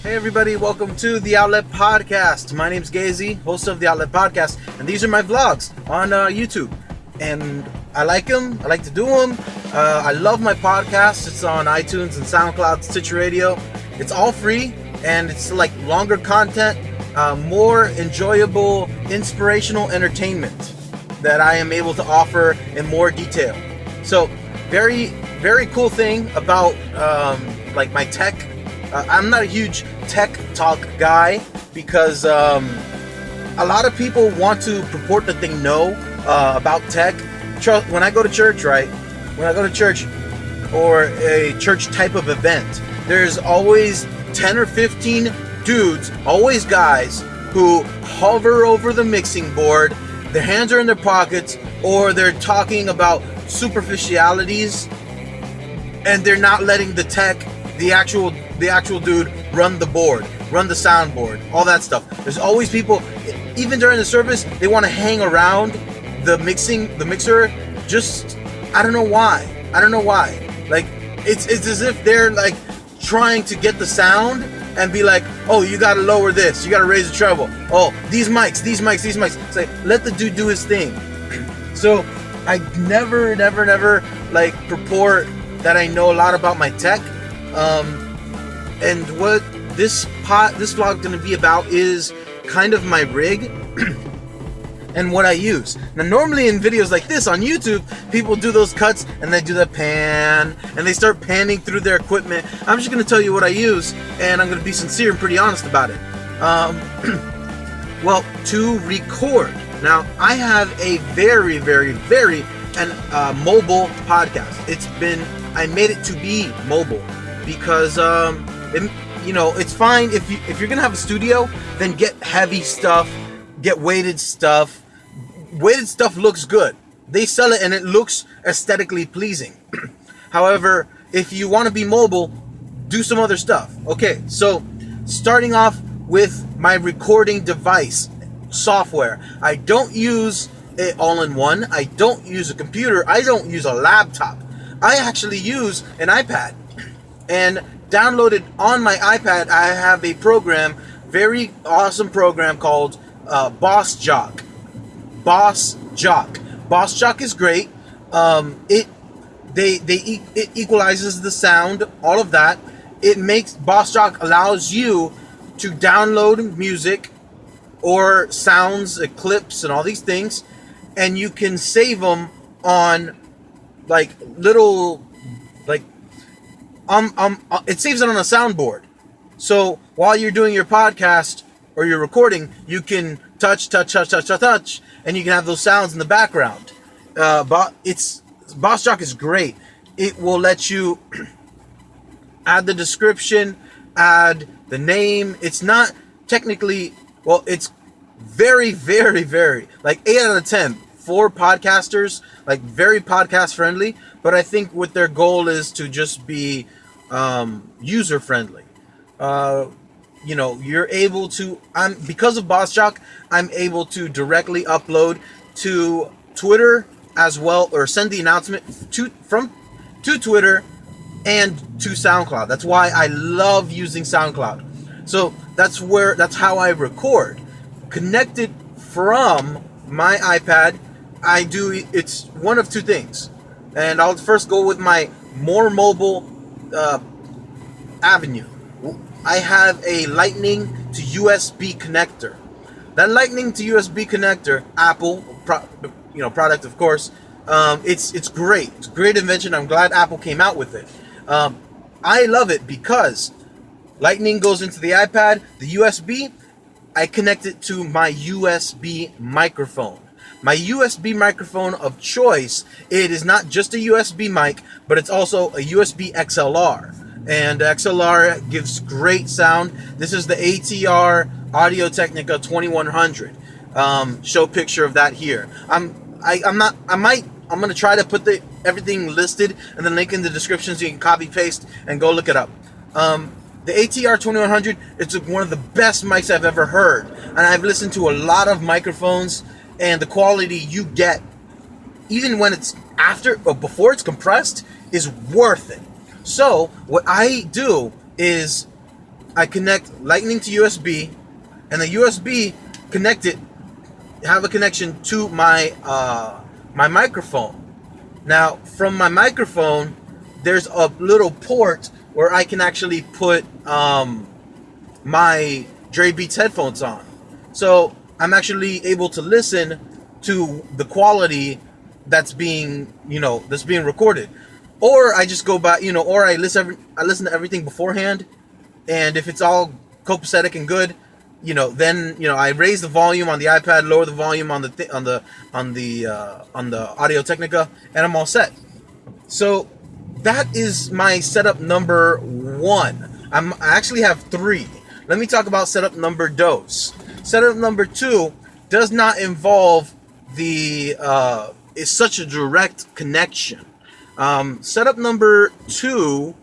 Hey everybody, welcome to the Outlet Podcast. My name's Gazy, host of the Outlet Podcast, and these are my vlogs on YouTube. And I like them, I like to do them. I love my podcast. It's on iTunes and Soundcloud, Stitcher Radio. It's all free, and it's like longer content, more enjoyable, inspirational entertainment that I am able to offer in more detail. So, very cool thing about like my tech. I'm not a huge tech talk guy because a lot of people want to purport that they know about tech. When I go to church, right? When I go to church or a church type of event, there's always 10 or 15 dudes, always guys, who hover over the mixing board. Their hands are in their pockets, or they're talking about superficialities, and they're not letting the tech, the actual dude, run the board, run the soundboard, all that stuff. There's always people, even during the service, they want to hang around the mixer. Just, I don't know why. Like, it's as if they're like trying to get the sound and be like, oh, you gotta lower this, you gotta raise the treble. Oh, these mics. It's like, let the dude do his thing. So I never like purport that I know a lot about my tech. And what this vlog is going to be about is kind of my rig and what I use. Now, normally in videos like this on YouTube, people do those cuts and they do the pan and they start panning through their equipment. I'm just going to tell you what I use, and I'm going to be sincere and pretty honest about it. Well, to record. Now, I have a very mobile podcast. I made it to be mobile because it's fine if you're gonna have a studio, then get heavy stuff, get weighted stuff. Weighted stuff looks good. They sell it and it looks aesthetically pleasing. However, if you want to be mobile, do some other stuff. Okay, so starting off with my recording device software. I don't use it all-in-one. I don't use a computer. I don't use a laptop. I actually use an iPad. And downloaded on my iPad, I have a program, very awesome program called bossjock. Bossjock is great. It equalizes the sound, all of that. Bossjock allows you to download music or sounds, clips, and all these things, and you can save them on like little, like it saves it on a soundboard. So while you're doing your podcast or you're recording, you can touch, and you can have those sounds in the background. Bossjock is great. It will let you add the description, add the name. It's not technically, well, it's very like 8 out of 10 for podcasters, like very podcast friendly. But I think what their goal is to just be user friendly. You're able to, because of bossjock, I'm able to directly upload to Twitter as well, or send the announcement to Twitter and to SoundCloud. That's why I love using SoundCloud. So that's how I record. Connected from my iPad, it's one of two things. And I'll first go with my more mobile avenue. I have a lightning to USB connector. That lightning to USB connector, Apple product, of course. It's great. It's a great invention. I'm glad Apple came out with it. I love it because lightning goes into the iPad. The USB, I connect it to my USB microphone. My USB microphone of choice, it is not just a USB mic, but it's also a USB XLR. And XLR gives great sound. This is the ATR Audio Technica 2100. Show picture of that here. I'm gonna try to put everything listed and then link in the description so you can copy paste and go look it up. The ATR 2100, it's one of the best mics I've ever heard, and I've listened to a lot of microphones, and the quality you get, even when it's after or before it's compressed, is worth it. So what I do is I connect lightning to USB, and the USB have a connection to my my microphone. Now, from my microphone, there's a little port where I can actually put my Dre Beats headphones on. So I'm actually able to listen to the quality that's being, that's being recorded. Or I just go by, or I listen to everything beforehand, and if it's all copacetic and good, then I raise the volume on the iPad, lower the volume on the Audio Technica, and I'm all set. So that is my setup number 1. I actually have 3. Let me talk about setup number 2. Setup number 2 does not involve it's such a direct connection. Setup number 2,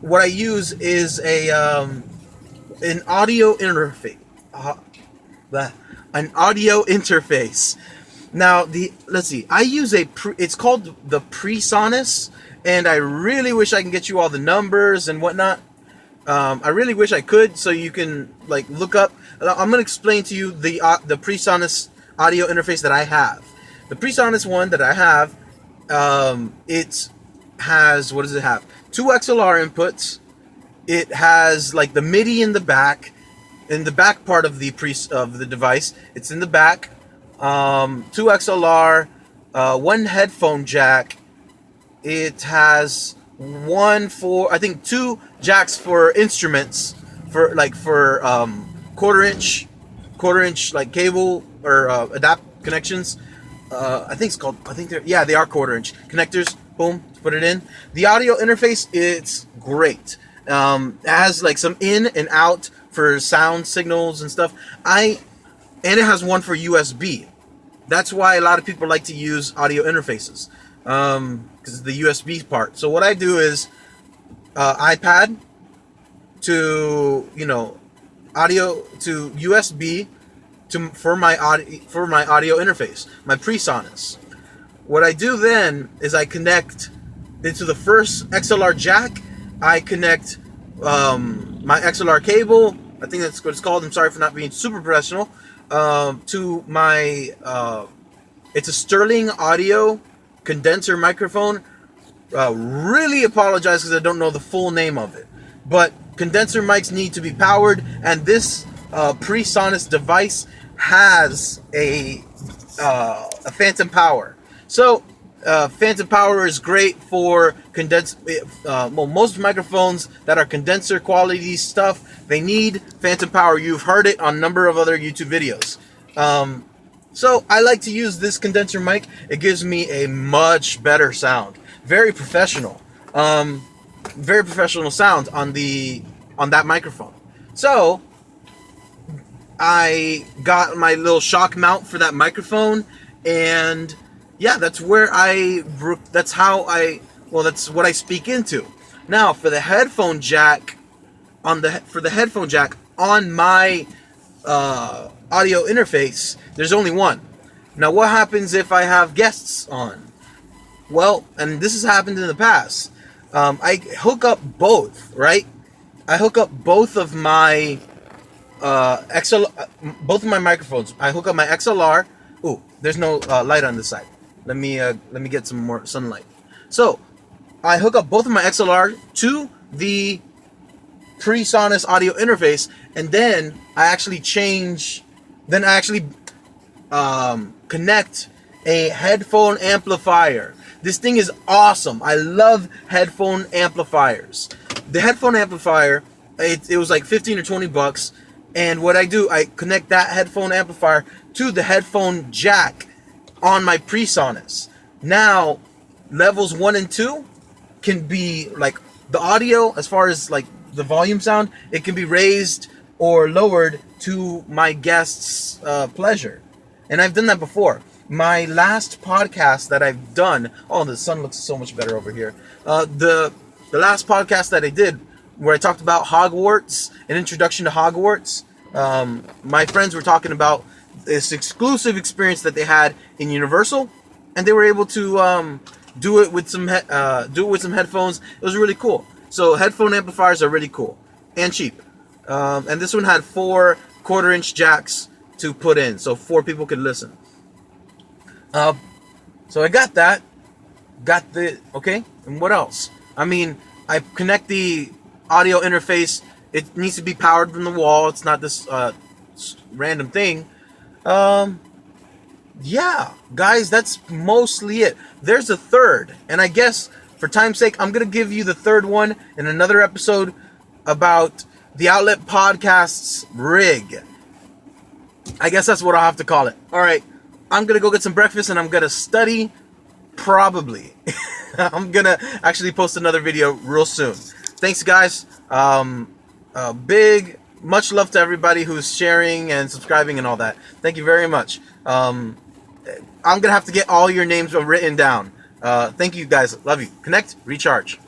what I use is an audio interface. An audio interface. Now, let's see. I use it's called the presonus, and I really wish I can get you all the numbers and whatnot. I really wish I could, so you can look up. I'm gonna explain to you the presonus audio interface that I have. The presonus one that I have, it has, what does it have? 2 XLR inputs. It has the MIDI in the back part of the device. It's in the back. 2 XLR, 1 headphone jack. It has 2 jacks for instruments, for quarter inch cable or adapt connections. I think they are quarter inch connectors. Boom, put it in. The audio interface, it's great. It has some in and out for sound signals and stuff. And it has one for USB. That's why a lot of people like to use audio interfaces, because of the USB part. So what I do is iPad to audio to USB for my audio interface, my presonus. What I do then is I connect into the first XLR jack. I connect my XLR cable, I think that's what it's called, I'm sorry for not being super professional, to my, it's a Sterling Audio condenser microphone. Really apologize because I don't know the full name of it. But condenser mics need to be powered, and this presonus device has a phantom power. So phantom power is great for most microphones that are condenser quality stuff. They need phantom power. You've heard it on a number of other YouTube videos. So I like to use this condenser mic. It gives me a much better sound. Very professional. Very professional sound on that microphone. So I got my little shock mount for that microphone, and yeah, that's what I speak into. Now for the headphone jack, on my audio interface, there's only one. Now what happens if I have guests on? Well, and this has happened in the past. I hook up both, right? I hook up both of my both of my microphones. I hook up my XLR. Ooh, there's no light on this side. Let me get some more sunlight. So I hook up both of my XLR to the presonus audio interface, and then I actually connect a headphone amplifier. This thing is awesome. I love headphone amplifiers. The headphone amplifier, it was like 15 or 20 bucks. And what I do, I connect that headphone amplifier to the headphone jack on my presonus. Now, levels 1 and 2 can be the audio, as far as the volume sound, it can be raised or lowered to my guest's pleasure. And I've done that before. My last podcast that I've done, oh, the sun looks so much better over here. The last podcast that I did, where I talked about Hogwarts, an introduction to Hogwarts, my friends were talking about this exclusive experience that they had in Universal, and they were able to do it with some headphones. It was really cool. So headphone amplifiers are really cool and cheap. And this one had 4 1/4-inch jacks to put in, so 4 people could listen. So I got that. Okay, and what else? I mean, I connect the audio interface. It needs to be powered from the wall. It's not this random thing. Yeah, guys, that's mostly it. There's a third, and I guess for time's sake, I'm gonna give you the third one in another episode about the Outlet Podcast's rig. I guess that's what I'll have to call it. All right, I'm gonna go get some breakfast, and I'm gonna study. Probably. I'm gonna actually post another video real soon. Thanks, guys. Much love to everybody who's sharing and subscribing and all that. Thank you very much. I'm gonna have to get all your names written down. Thank you, guys. Love you. Connect, recharge.